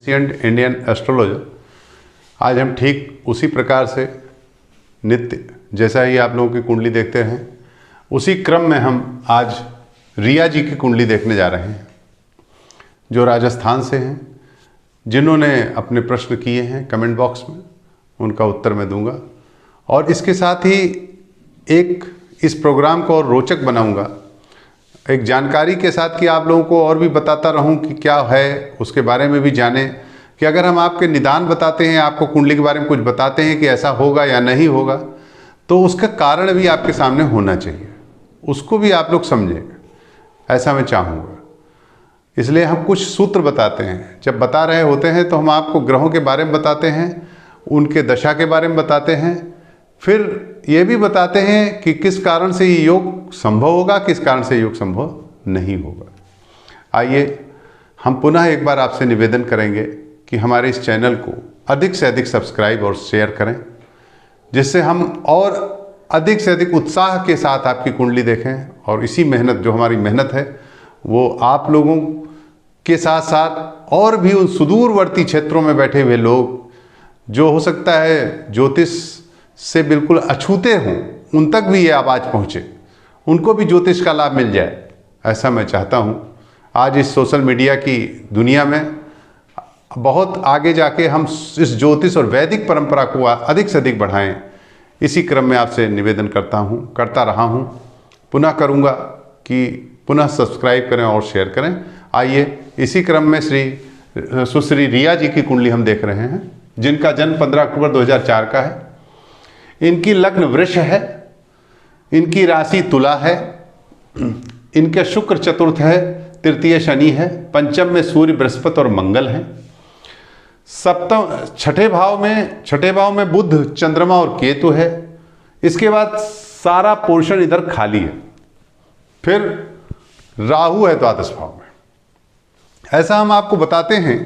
Ancient Indian astrologer. आज हम ठीक उसी प्रकार से नित्य जैसा ही आप लोगों की कुंडली देखते हैं उसी क्रम में हम आज रिया जी की कुंडली देखने जा रहे हैं, जो राजस्थान से हैं। जिन्होंने अपने प्रश्न किए हैं कमेंट बॉक्स में, उनका उत्तर मैं दूंगा और इसके साथ ही एक इस प्रोग्राम को और रोचक बनाऊंगा, एक जानकारी के साथ कि आप लोगों को और भी बताता रहूं कि क्या है, उसके बारे में भी जानें कि अगर हम आपके निदान बताते हैं, आपको कुंडली के बारे में कुछ बताते हैं कि ऐसा होगा या नहीं होगा, तो उसका कारण भी आपके सामने होना चाहिए, उसको भी आप लोग समझें, ऐसा मैं चाहूँगा। इसलिए हम कुछ सूत्र बताते हैं। जब बता रहे होते हैं तो हम आपको ग्रहों के बारे में बताते हैं, उनके दशा के बारे में बताते हैं, फिर ये भी बताते हैं कि किस कारण से ये योग संभव होगा, किस कारण से योग संभव नहीं होगा। आइए हम पुनः एक बार आपसे निवेदन करेंगे कि हमारे इस चैनल को अधिक से अधिक सब्सक्राइब और शेयर करें, जिससे हम और अधिक से अधिक उत्साह के साथ आपकी कुंडली देखें और इसी मेहनत, जो हमारी मेहनत है, वो आप लोगों के साथ साथ और भी उन सुदूरवर्ती क्षेत्रों में बैठे हुए लोग, जो हो सकता है ज्योतिष से बिल्कुल अछूते हों, उन तक भी ये आवाज़ पहुँचे, उनको भी ज्योतिष का लाभ मिल जाए, ऐसा मैं चाहता हूँ। आज इस सोशल मीडिया की दुनिया में बहुत आगे जाके हम इस ज्योतिष और वैदिक परंपरा को अधिक से अधिक बढ़ाएं, इसी क्रम में आपसे निवेदन करता रहा हूँ, पुनः करूँगा कि पुनः सब्सक्राइब करें और शेयर करें। आइए इसी क्रम में सुश्री रिया जी की कुंडली हम देख रहे हैं, जिनका जन्म 15 अक्टूबर 2004 का है। इनकी लग्न वृष है, इनकी राशि तुला है, इनके शुक्र चतुर्थ है, तृतीय शनि है, पंचम में सूर्य बृहस्पति और मंगल है, सप्तम छठे भाव में बुध चंद्रमा और केतु है। इसके बाद सारा पोर्शन इधर खाली है, फिर राहु है द्वादश भाव में। ऐसा हम आपको बताते हैं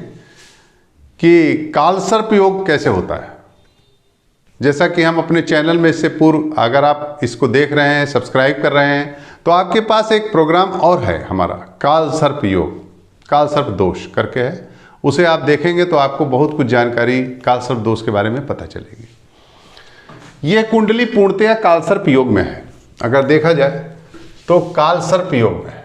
कि कालसर्प योग कैसे होता है। जैसा कि हम अपने चैनल में इससे पूर्व, अगर आप इसको देख रहे हैं, सब्सक्राइब कर रहे हैं, तो आपके पास एक प्रोग्राम और है हमारा, कालसर्प योग, कालसर्प दोष करके है। उसे आप देखेंगे तो आपको बहुत कुछ जानकारी कालसर्प दोष के बारे में पता चलेगी। यह कुंडली पूर्णतया कालसर्प योग में है। अगर देखा जाए तो कालसर्प योग में है।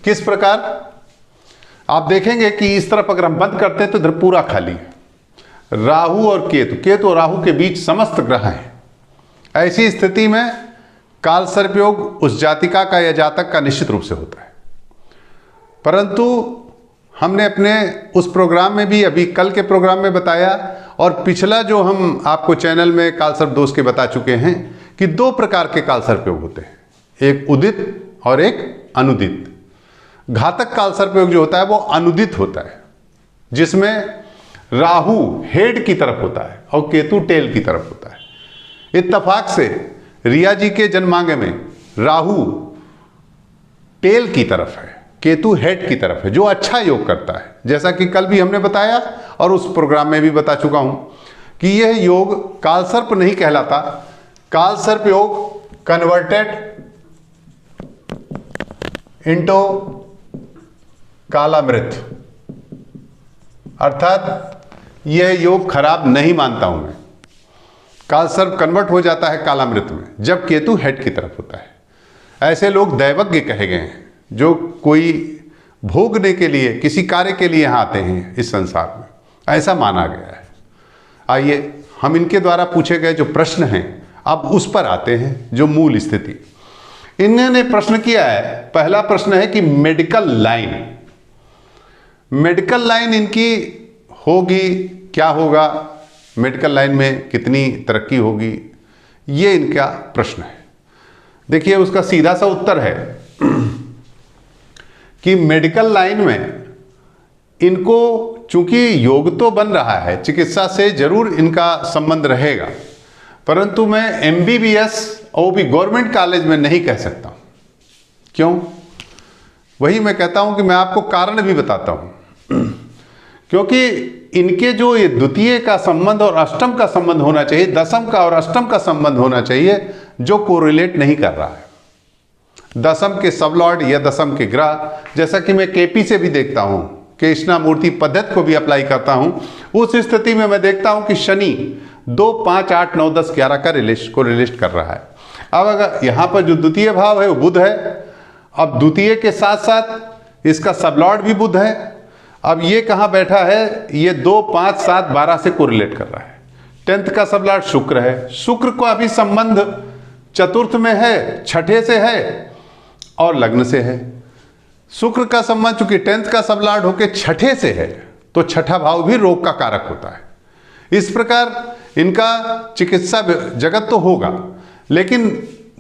किस प्रकार आप देखेंगे कि इस तरफ अगर हम बंद करते हैं तो इधर पूरा खाली है। राहु और केतु और राहु के बीच समस्त ग्रह हैं। ऐसी स्थिति में कालसर्प योग उस जातिका का या जातक का निश्चित रूप से होता है। परंतु हमने अपने उस प्रोग्राम में भी, अभी कल के प्रोग्राम में बताया, और पिछला जो हम आपको चैनल में कालसर्प दोष के बता चुके हैं कि दो प्रकार के कालसर्प योग होते हैं, एक उदित और एक अनुदित। घातक कालसर्प योग जो होता है वो अनुदित होता है, जिसमें राहु हेड की तरफ होता है और केतु टेल की तरफ होता है। इत्तफाक से रिया जी के जन्मांग में राहु टेल की तरफ है, केतु हेड की तरफ है, जो अच्छा योग करता है। जैसा कि कल भी हमने बताया और उस प्रोग्राम में भी बता चुका हूं कि यह योग कालसर्प नहीं कहलाता। कालसर्प योग कन्वर्टेड इनटू कालामृत, अर्थात यह योग खराब नहीं मानता हूं मैं। कालसर्प कन्वर्ट हो जाता है कालामृत में जब केतु हेड की तरफ होता है। ऐसे लोग दैवज्ञ कहे गए हैं, जो कोई भोगने के लिए, किसी कार्य के लिए यहाँ आते हैं इस संसार में, ऐसा माना गया है। आइए हम इनके द्वारा पूछे गए जो प्रश्न हैं अब उस पर आते हैं, जो मूल स्थिति। इन्होंने प्रश्न किया है, पहला प्रश्न है कि मेडिकल लाइन इनकी होगी, क्या होगा, मेडिकल लाइन में कितनी तरक्की होगी, ये इनका प्रश्न है। देखिए उसका सीधा सा उत्तर है कि मेडिकल लाइन में इनको, चूंकि योग तो बन रहा है, चिकित्सा से जरूर इनका संबंध रहेगा, परंतु मैं MBBS और वो भी गवर्नमेंट कॉलेज में नहीं कह सकता। क्यों? वही मैं कहता हूं कि मैं आपको कारण भी बताता हूं। क्योंकि इनके जो ये द्वितीय का संबंध और अष्टम का संबंध होना चाहिए, दसम का और अष्टम का संबंध होना चाहिए, जो कोरिलेट नहीं कर रहा है। दशम के सबलॉर्ड या दशम के ग्रह, जैसा कि मैं केपी से भी देखता हूँ, कृष्णामूर्ति पद्धति को भी अप्लाई करता हूँ, उस स्थिति में मैं देखता हूँ कि शनि 2, 5, 8, 9, 10, 11 का रिलेट कर रहा है। अब अगर यहाँ पर जो द्वितीय भाव है वो बुध है, अब द्वितीय के साथ साथ इसका सबलॉर्ड भी बुध है। अब ये कहाँ बैठा है, ये 2, 5, 7, 12 से कोरिलेट कर रहा है। 10th का सबलॉर्ड शुक्र है, शुक्र को अभी संबंध चतुर्थ में है, छठे से है और लग्न से है। शुक्र का संबंध चूंकि 10th का सबलॉर्ड होकर छठे से है, तो छठा भाव भी रोग का कारक होता है। इस प्रकार इनका चिकित्सा जगत तो होगा, लेकिन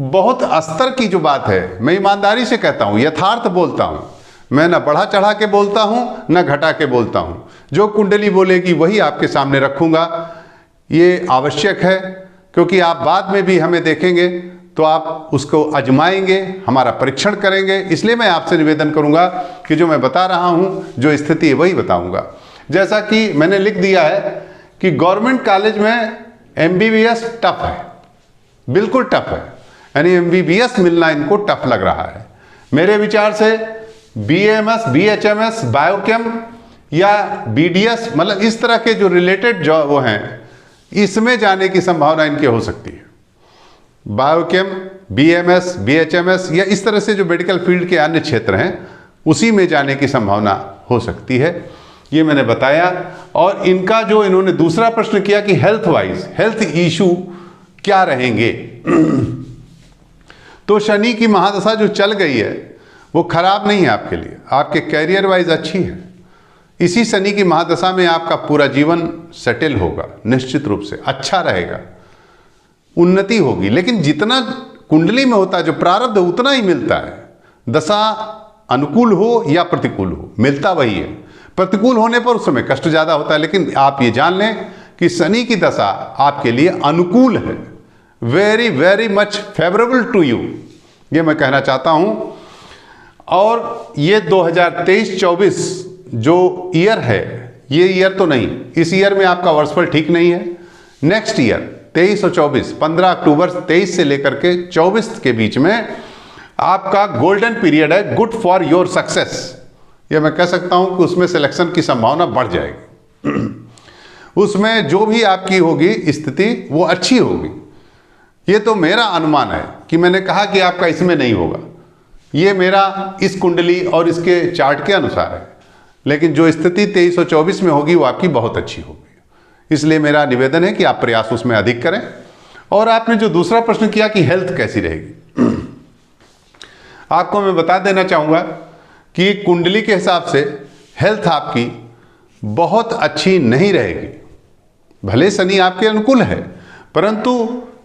बहुत अस्तर की जो बात है, मैं ईमानदारी से कहता हूँ, यथार्थ बोलता हूँ, मैं ना बढ़ा चढ़ा के बोलता हूँ ना घटा के बोलता हूँ। जो कुंडली बोलेगी वही आपके सामने रखूँगा, ये आवश्यक है, क्योंकि आप बाद में भी हमें देखेंगे तो आप उसको आजमाएंगे, हमारा परीक्षण करेंगे। इसलिए मैं आपसे निवेदन करूँगा कि जो मैं बता रहा हूँ, जो स्थिति है वही बताऊँगा। जैसा कि मैंने लिख दिया है कि गवर्नमेंट कॉलेज में MBBS टफ है, बिल्कुल टफ है, यानी MBBS मिलना इनको टफ लग रहा है। मेरे विचार से BAMS, BHMS, बायोकेम या BDS, मतलब इस तरह के जो रिलेटेड जो वो हैं, इसमें जाने की संभावना इनकी हो सकती है। बायोकेम, BMS, BHMS या इस तरह से जो मेडिकल फील्ड के अन्य क्षेत्र हैं, उसी में जाने की संभावना हो सकती है, ये मैंने बताया। और इनका जो इन्होंने दूसरा प्रश्न किया कि हेल्थ वाइज, हेल्थ इशू क्या रहेंगे, तो शनि की महादशा जो चल गई है वो खराब नहीं है आपके लिए, आपके कैरियर वाइज अच्छी है। इसी शनि की महादशा में आपका पूरा जीवन सेटल होगा, निश्चित रूप से अच्छा रहेगा, उन्नति होगी। लेकिन जितना कुंडली में होता है, जो प्रारब्ध उतना ही मिलता है। दशा अनुकूल हो या प्रतिकूल हो, मिलता वही है। प्रतिकूल होने पर उस समय कष्ट ज़्यादा होता है, लेकिन आप ये जान लें कि शनि की दशा आपके लिए अनुकूल है, very very much favourable to you, ये मैं कहना चाहता हूँ। और ये 2023-24 जो ईयर है, ये ईयर तो नहीं, इस ईयर में आपका वर्षफल ठीक नहीं है। नेक्स्ट ईयर 23 और 24, 15 अक्टूबर 23 से लेकर के 24 के बीच में आपका गोल्डन पीरियड है, गुड फॉर योर सक्सेस। ये मैं कह सकता हूं कि उसमें सिलेक्शन की संभावना बढ़ जाएगी। उसमें जो भी आपकी होगी स्थिति वो अच्छी होगी। ये तो मेरा अनुमान है कि मैंने कहा कि आपका इसमें नहीं होगा, ये मेरा इस कुंडली और इसके चार्ट के अनुसार है। लेकिन जो स्थिति 23 और 24 में होगी वो आपकी बहुत अच्छी होगी। इसलिए मेरा निवेदन है कि आप प्रयास उसमें अधिक करें। और आपने जो दूसरा प्रश्न किया कि हेल्थ कैसी रहेगी, आपको मैं बता देना चाहूँगा कि कुंडली के हिसाब से हेल्थ आपकी बहुत अच्छी नहीं रहेगी। भले शनि आपके अनुकूल है, परंतु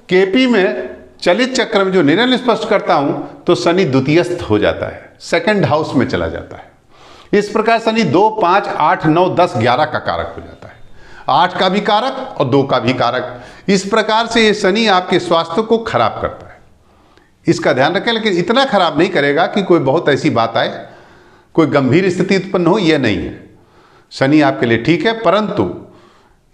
केपी में चलित चक्र में जो निर्णय स्पष्ट करता हूं, तो शनि द्वितीयस्थ हो जाता है, सेकंड हाउस में चला जाता है। इस प्रकार शनि 2, 5, 8, 9, 10, 11 का कारक हो जाता है, 8 का भी कारक और 2 का भी कारक। इस प्रकार से ये शनि आपके स्वास्थ्य को खराब करता है, इसका ध्यान रखें। लेकिन इतना खराब नहीं करेगा कि कोई बहुत ऐसी बात आए, कोई गंभीर स्थिति उत्पन्न हो, यह नहीं है। शनि आपके लिए ठीक है, परंतु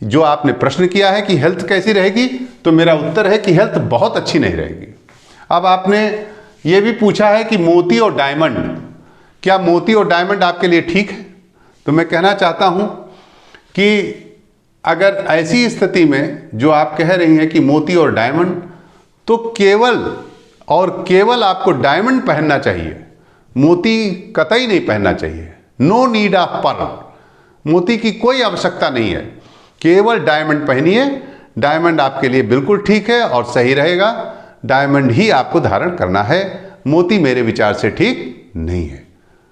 जो आपने प्रश्न किया है कि हेल्थ कैसी रहेगी, तो मेरा उत्तर है कि हेल्थ बहुत अच्छी नहीं रहेगी। अब आपने ये भी पूछा है कि मोती और डायमंड, क्या मोती और डायमंड आपके लिए ठीक है? तो मैं कहना चाहता हूं कि अगर ऐसी स्थिति में जो आप कह रही हैं कि मोती और डायमंड, तो केवल और केवल आपको डायमंड पहनना चाहिए, मोती कतई नहीं पहनना चाहिए। नो नीड ऑफ पर्ल, मोती की कोई आवश्यकता नहीं है, केवल डायमंड पहनिए। डायमंड आपके लिए बिल्कुल ठीक है और सही रहेगा। डायमंड ही आपको धारण करना है, मोती मेरे विचार से ठीक नहीं है।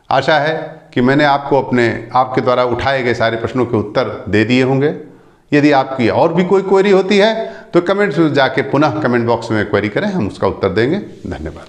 आशा है कि मैंने आपको आपके द्वारा उठाए गए सारे प्रश्नों के उत्तर दे दिए होंगे। यदि आपकी और भी कोई क्वेरी होती है तो कमेंट्स में जाके पुनः कमेंट बॉक्स में क्वेरी करें, हम उसका उत्तर देंगे। धन्यवाद।